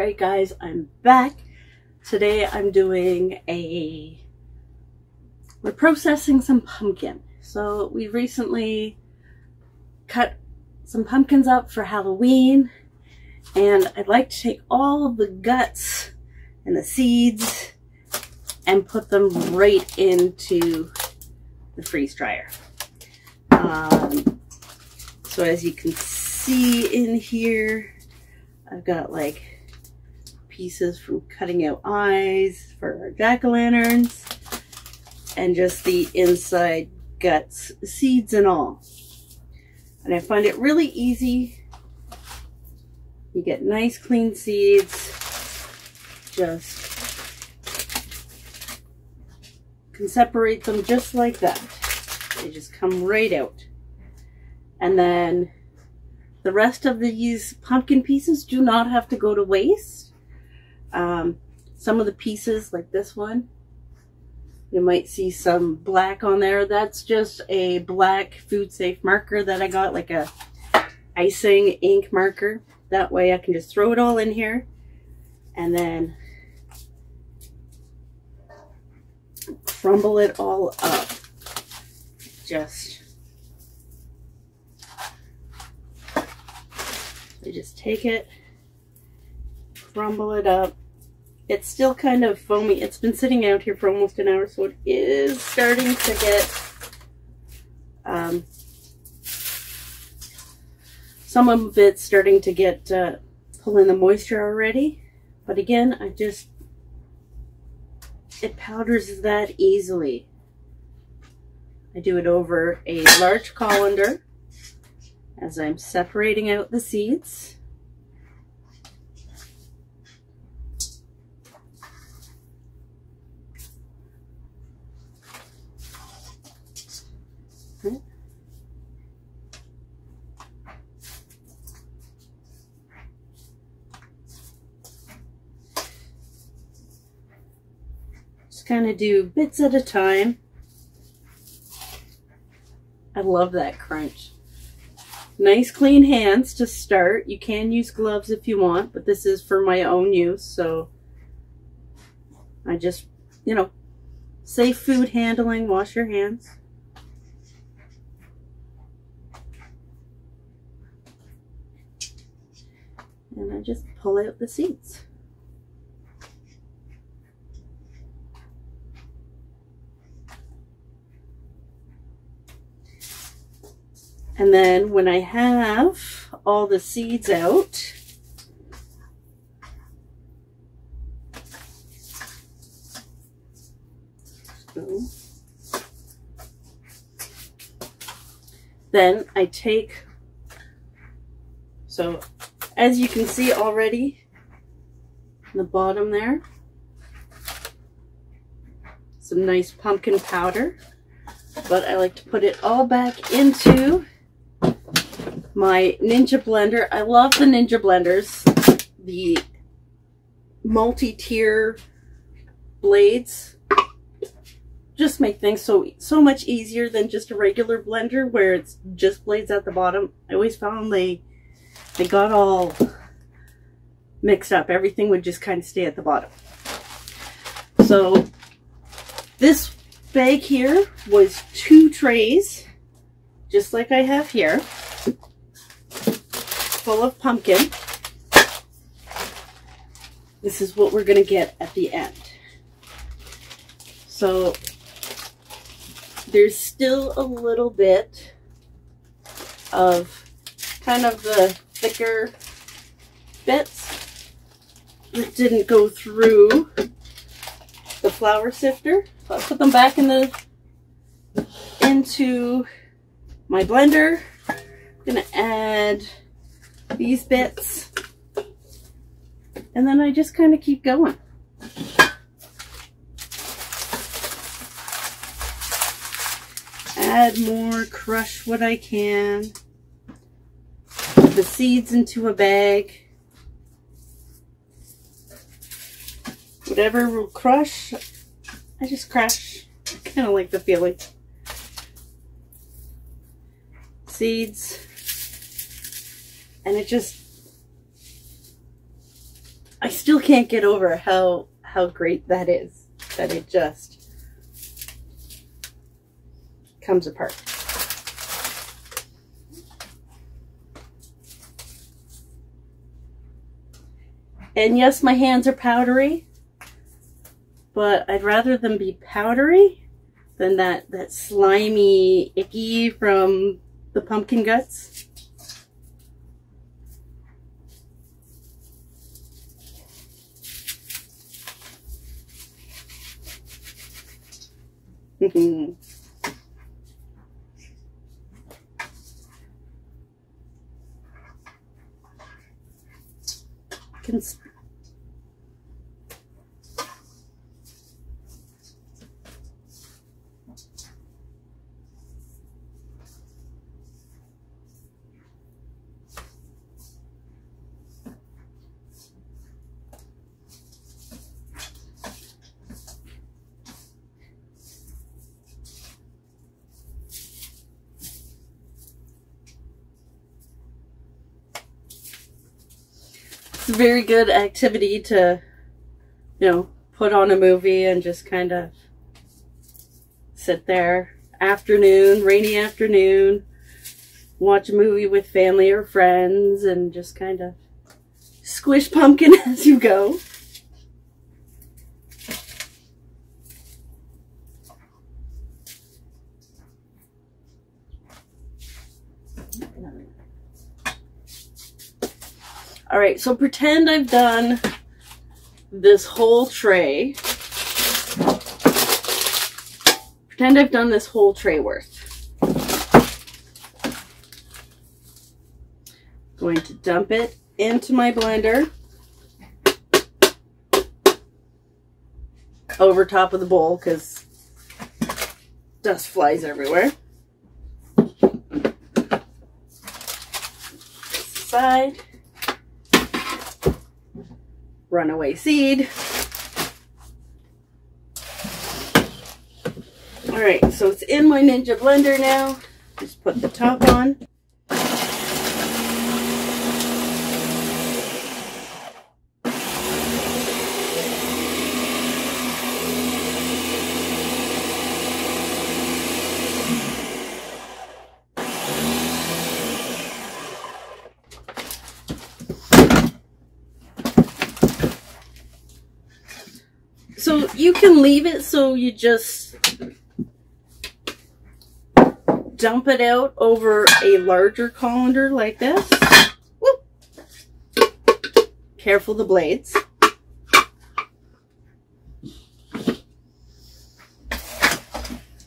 Alright guys, I'm back. Today we're processing some pumpkin. So we recently cut some pumpkins up for Halloween, and I'd like to take all of the guts and the seeds and put them right into the freeze dryer. So as you can see in here, I've got like pieces from cutting out eyes for our jack-o'-lanterns, and just the inside guts, seeds and all. And I find it really easy. You get nice clean seeds, just can separate them just like that. They just come right out. And then the rest of these pumpkin pieces do not have to go to waste. Some of the pieces, like this one, you might see some black on there. That's just a black food safe marker that I got, like a icing ink marker. That way I can just throw it all in here and then crumble it all up. I just take it, crumble it up. It's still kind of foamy. It's been sitting out here for almost an hour, so it is starting to get some of it's starting to get pull in the moisture already. But again, it powders that easily. I do it over a large colander as I'm separating out the seeds. Just kind of do bits at a time. I love that crunch. Nice clean hands to start. You can use gloves if you want, but this is for my own use, so I just, safe food handling, wash your hands. And I just pull out the seeds. And then when I have all the seeds out, then I take, so as you can see already in the bottom there, some nice pumpkin powder, but I like to put it all back into my Ninja blender. I love the Ninja blenders, the multi-tier blades. Just make things so much easier than just a regular blender where it's just blades at the bottom. I always found they got all mixed up. Everything would just kind of stay at the bottom. So this bag here was 2 trays, just like I have here, full of pumpkin. This is what we're going to get at the end. So there's still a little bit of kind of the thicker bits that didn't go through the flour sifter. So I'll put them back into my blender. I'm going to add these bits, and then I just kind of keep going. Add more, crush what I can. Put the seeds into a bag. Whatever will crush, I just crush. I kind of like the feeling. Seeds. And it just, I I still can't get over how great that is, that it just comes apart. And yes, my hands are powdery, but I'd rather them be powdery than that slimy, icky from the pumpkin guts. It's a very good activity to, you know, put on a movie and just kind of sit there, afternoon, rainy afternoon, watch a movie with family or friends and just kind of squish pumpkin as you go. Alright, so pretend I've done this whole tray. Pretend I've done this whole tray worth. Going to dump it into my blender over top of the bowl because dust flies everywhere. Side. Runaway seed. Alright, so it's in my Ninja blender now. Just put the top on. So you can leave it so you just dump it out over a larger colander like this. Woo. Careful the blades.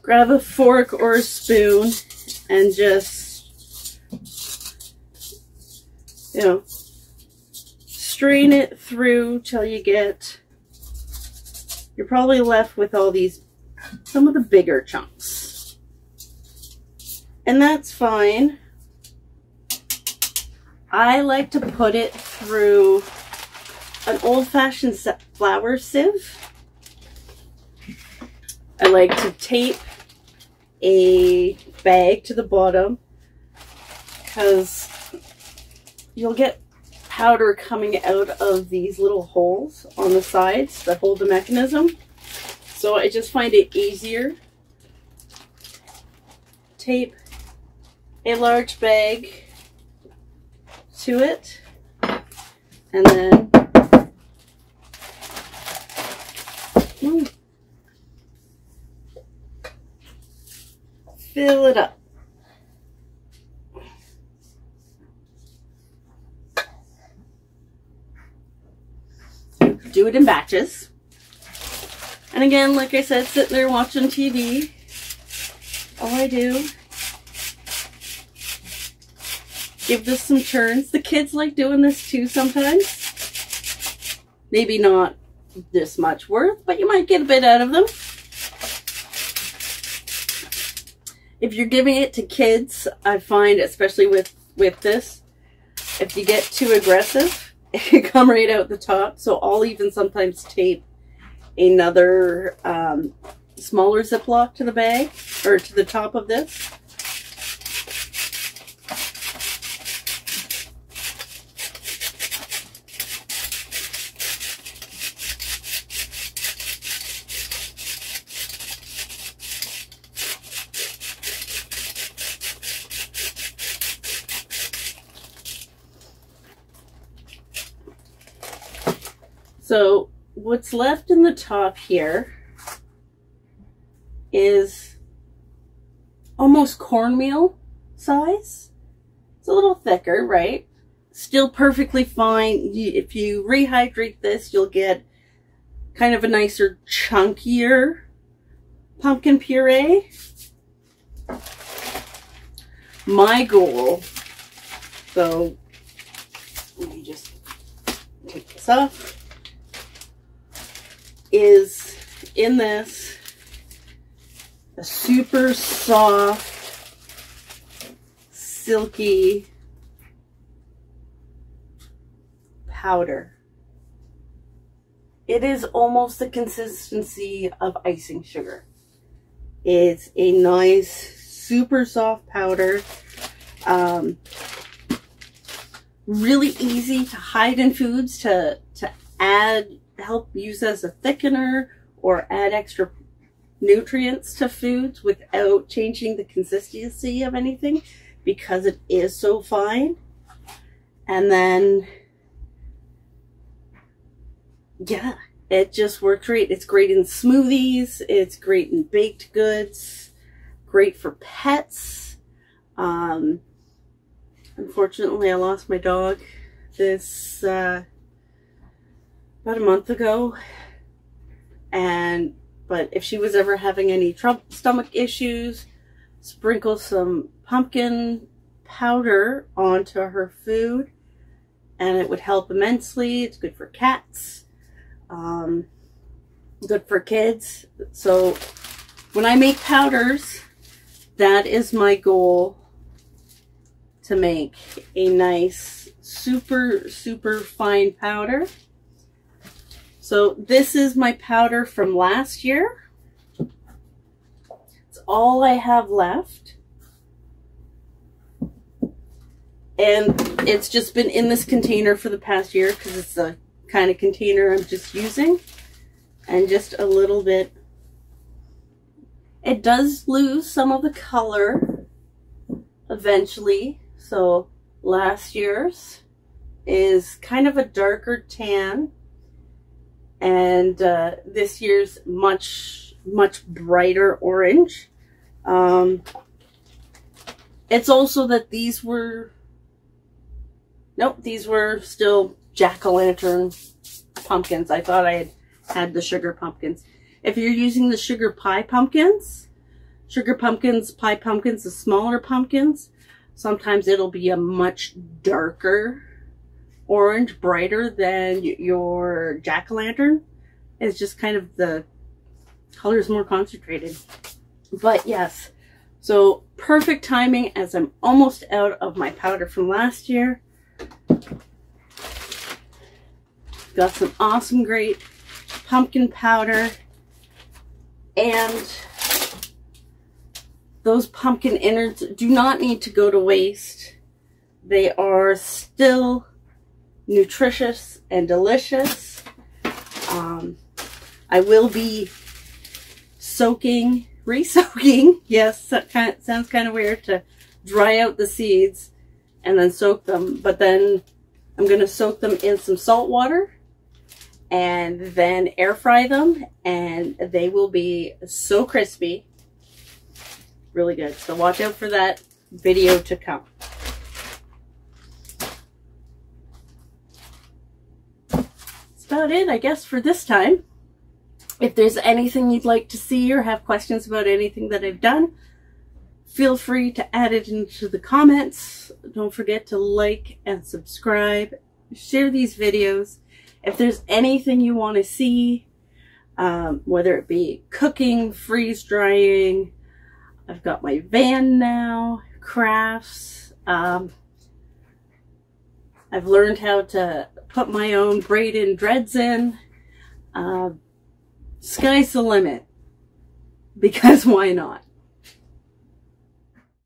Grab a fork or a spoon and just, you know, strain it through till you get, you're probably left with all these, some of the bigger chunks. And that's fine. I like to put it through an old-fashioned flour sieve. I like to tape a bag to the bottom because you'll get powder coming out of these little holes on the sides that hold the mechanism. So I just find it easier. Tape a large bag to it and then fill it up. Do it in batches. And again, like I said, sitting there watching TV, all I do, give this some turns. The kids like doing this too sometimes. Maybe not this much worth, but you might get a bit out of them. If you're giving it to kids, I find, especially with this, if you get too aggressive, it can come right out the top. So I'll even sometimes tape another smaller Ziploc to the bag, or to the top of this. So what's left in the top here is almost cornmeal size. It's a little thicker, right? Still perfectly fine. If you rehydrate this, you'll get kind of a nicer, chunkier pumpkin puree. My goal, so let me just take this off, is in this a super soft, silky powder. It is almost the consistency of icing sugar. It's a nice, super soft powder. Really easy to hide in foods, to add, help use as a thickener or add extra nutrients to foods without changing the consistency of anything, because it is so fine. And then, yeah, it just works great. It's great in smoothies. It's great in baked goods. Great for pets. Unfortunately, I lost my dog this about a month ago, but if she was ever having any stomach issues, sprinkle some pumpkin powder onto her food and it would help immensely. It's good for cats, good for kids. So when I make powders, that is my goal, to make a nice, super, super fine powder. So this is my powder from last year. It's all I have left. And it's just been in this container for the past year because it's the kind of container I'm just using. And just a little bit. It does lose some of the color eventually. So last year's is kind of a darker tan, and this year's much brighter orange. It's also that these were still jack-o'-lantern pumpkins. I thought I had the sugar pumpkins. If you're using the sugar pie pumpkins, pie pumpkins, the smaller pumpkins, sometimes it'll be a much darker orange, brighter than your jack-o'-lantern. It's just kind of, the color is more concentrated. But yes, so perfect timing as I'm almost out of my powder from last year. Got some awesome, great pumpkin powder, and those pumpkin innards do not need to go to waste. They are still nutritious and delicious. I will be re-soaking. Yes, that sounds kind of weird to dry out the seeds and then soak them. But then I'm going to soak them in some salt water and then air fry them, and they will be so crispy. Really good. So watch out for that video to come. That's about it, I guess, for this time. If there's anything you'd like to see or have questions about anything that I've done, feel free to add it into the comments. Don't forget to like and subscribe. Share these videos. If there's anything you want to see, whether it be cooking, freeze drying, I've got my van now, crafts. I've learned how to put my own braid-in dreads in. Sky's the limit, because why not?